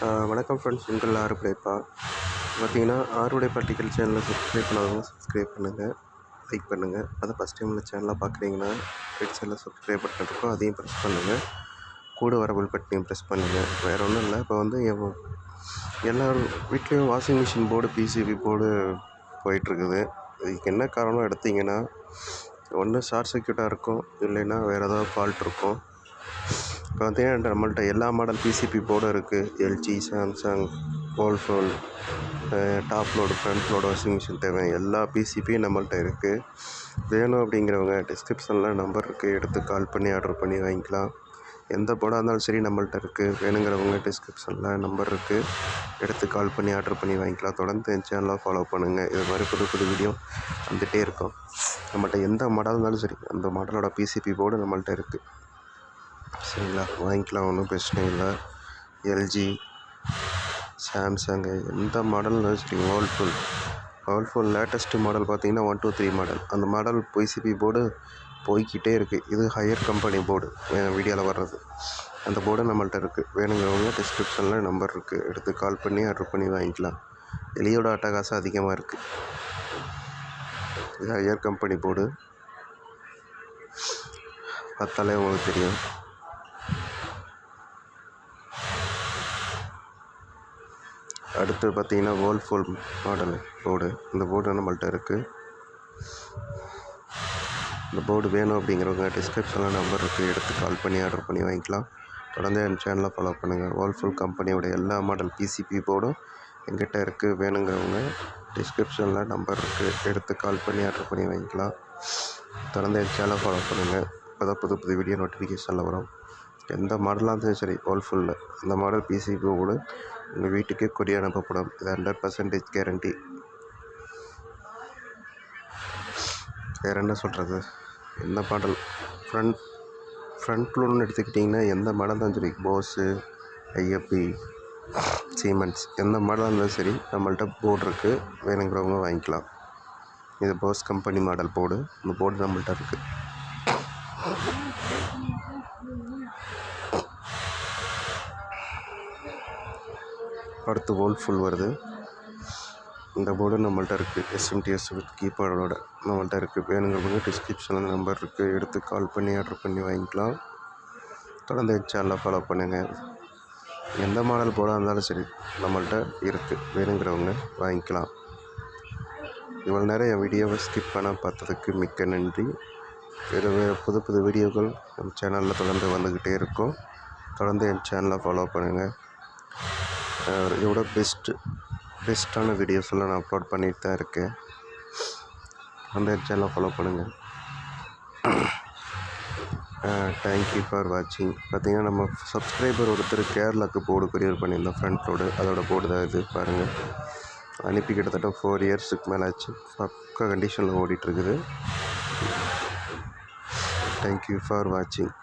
வணக்கம் ஃப்ரெண்ட்ஸ், உங்கள் ஆறுபடைப்பா. பார்த்தீங்கன்னா ஆறுபடை பார்ட்டிக்கல் சேனலை சப்ஸ்கிரைப் பண்ணாதவங்க சப்ஸ்கிரைப் பண்ணுங்கள், லைக் பண்ணுங்கள். அதை ஃபஸ்ட் டைம் இந்த சேனலாக பார்க்குறீங்கன்னா ரெட் சைடில் சப்ஸ்கிரைப் பட்டன் இருக்கும், அதையும் ப்ரெஸ் பண்ணுங்கள். கூட வர பெல் பட்டனையும் ப்ரெஸ் பண்ணுங்கள். வேறு ஒன்றும் இல்லை, இப்போ வந்து எல்லோரும் வீட்லேயும் washing machine board, PCB board போயிட்டுருக்குது. இதுக்கு என்ன காரணம் எடுத்திங்கன்னா, ஒன்று ஷார்ட் சர்க்யூட்டாக இருக்கும், இல்லைன்னா வேறு ஏதாவது ஃபால்ட் இருக்கும். இப்போ பார்த்தீங்கன்னா நம்மள்ட்ட எல்லா மாடல் பிசிபி போர்டும் இருக்குது. LG, Samsung, Whirlpool, top load, front load washing machine தேவை எல்லா பிசிபியும் நம்மள்ட்ட இருக்குது. வேணும் அப்படிங்கிறவங்க டிஸ்கிரிப்ஷனில் நம்பர் இருக்குது, எடுத்து கால் பண்ணி ஆர்டர் பண்ணி வாங்கிக்கலாம். எந்த போர்டாக இருந்தாலும் சரி நம்மள்ட்ட இருக்குது. வேணுங்கிறவங்க டிஸ்கிரிப்ஷனில் நம்பர் இருக்குது, எடுத்து கால் பண்ணி ஆர்டர் பண்ணி வாங்கிக்கலாம். தொடர்ந்து என் சேனலை ஃபாலோ பண்ணுங்கள். இது மாதிரி புது புது வீடியோ வந்துகிட்டே இருக்கும். நம்மள்ட்ட எந்த மாடல் இருந்தாலும் சரி அந்த மாடலோட பிசிபி போர்டு நம்மள்ட்ட இருக்குது. சரிங்களா, வாங்கிக்கலாம், ஒன்றும் பிரச்சனை இல்லை. எல்ஜி, சாம்சங்கு, எந்த மாடல்னாலும் சரி. வேர்ல்பூல் லேட்டஸ்ட்டு மாடல் பார்த்திங்கன்னா 1, 2, 3 மாடல். அந்த மாடல் பிசிபி போர்டு போய்கிட்டே இருக்குது. இது ஹையர் கம்பெனி போர்டு வீடியோவில் வர்றது. அந்த போர்டு நம்மள்ட்ட இருக்குது. வேணுங்கிறவங்க டிஸ்கிரிப்ஷனில் நம்பர் இருக்குது, எடுத்து கால் பண்ணி ஆர்டர் பண்ணி வாங்கிக்கலாம். எலியோட அட்டகாசம் அதிகமாக இருக்குது. இது ஹையர் கம்பெனி போர்டு, பார்த்தாலே உங்களுக்கு தெரியும். அடுத்து பார்த்திங்கன்னா வேர்ல்பூல் மாடல் போர்டு. இந்த போர்டு நம்மள்ட்ட இருக்குது. இந்த போர்டு வேணும் அப்படிங்கிறவங்க டிஸ்கிரிப்ஷனில் நம்பர் இருக்குது, எடுத்து கால் பண்ணி ஆர்டர் பண்ணி வாங்கிக்கலாம். தொடர்ந்து என் சேனலை ஃபாலோ பண்ணுங்கள். வேர்ல்பூல் கம்பெனியோட எல்லா மாடல் பிசிபி போர்டும் எங்கிட்ட இருக்குது. வேணுங்கிறவங்க டிஸ்கிரிப்ஷனில் நம்பர் இருக்குது, எடுத்து கால் பண்ணி ஆர்டர் பண்ணி வாங்கிக்கலாம். தொடர்ந்து என் சேனலை ஃபாலோ பண்ணுங்கள். இப்போ தான் புது புது வீடியோ நோட்டிஃபிகேஷனில் வரும். எந்த மாடலாக இருந்தாலும் சரி, வேர்ல்பூலில் அந்த மாடல் பிசிபி போர்டு உங்கள் வீட்டுக்கே கொரியர் அனுப்பப்படும். இது 100% கேரண்டி. வேறு என்ன சொல்கிறது, எந்த மாடல் ஃப்ரண்ட் லோடுன்னு எடுத்துக்கிட்டிங்கன்னா எந்த மாடல் தான் சரி, போஸு, ஐஎஃப்பி, சீமென்ஸ், எந்த மாடலாக இருந்தாலும் சரி நம்மள்ட்ட போர்டு இருக்குது. வேணுங்கிறவங்க வாங்கிக்கலாம். இது போஸ் கம்பெனி மாடல் போர்டு. இந்த போர்டு நம்மள்ட்ட இருக்குது. அடுத்து வேர்ல்பூல் வருது. இந்த போர்டு நம்மள்ட்ட இருக்குது. எஸ்எம்டிஎஸ் வித் கீபோர்டோட நம்மள்ட்ட இருக்குது. வேணுங்கிறவங்க டிஸ்கிரிப்ஷனில் நம்பர் இருக்குது, எடுத்து கால் பண்ணி ஆர்டர் பண்ணி வாங்கிக்கலாம். தொடர்ந்து என் சேனலை ஃபாலோ பண்ணுங்கள். எந்த மாடல் போர்டாக இருந்தாலும் சரி நம்மள்ட்ட இருக்குது. வேணுங்கிறவங்க வாங்கிக்கலாம். இவ்வளோ நேரம் என் வீடியோவை ஸ்கிப் பண்ண பார்த்ததுக்கு மிக்க நன்றி. வேறு புது புது வீடியோக்கள் நம்ம சேனலில் தொடர்ந்து வந்துக்கிட்டே இருக்கும். தொடர்ந்து என் சேனலை ஃபாலோ பண்ணுங்கள். இதோட பெஸ்ட்டான வீடியோஸ் எல்லாம் நான் அப்லோட் பண்ணிட்டு தான் இருக்கேன். அந்த சேனலை ஃபாலோ பண்ணுங்கள். தேங்க்யூ ஃபார் வாட்சிங். பார்த்திங்கன்னா நம்ம சப்ஸ்கிரைபர் ஒருத்தர் கேரளாவுக்கு போர்டு கொரியர் பண்ணியிருந்தோம், ஃப்ரண்ட் லோடு. அதோட போர்டு தான் இது பாருங்கள். அனுப்பி கிட்டத்தட்ட 4 இயர்ஸுக்கு மேலே ஆச்சு. பக்கா கண்டிஷனில் ஓடிட்டுருக்குது. தேங்க்யூ ஃபார் வாட்சிங்.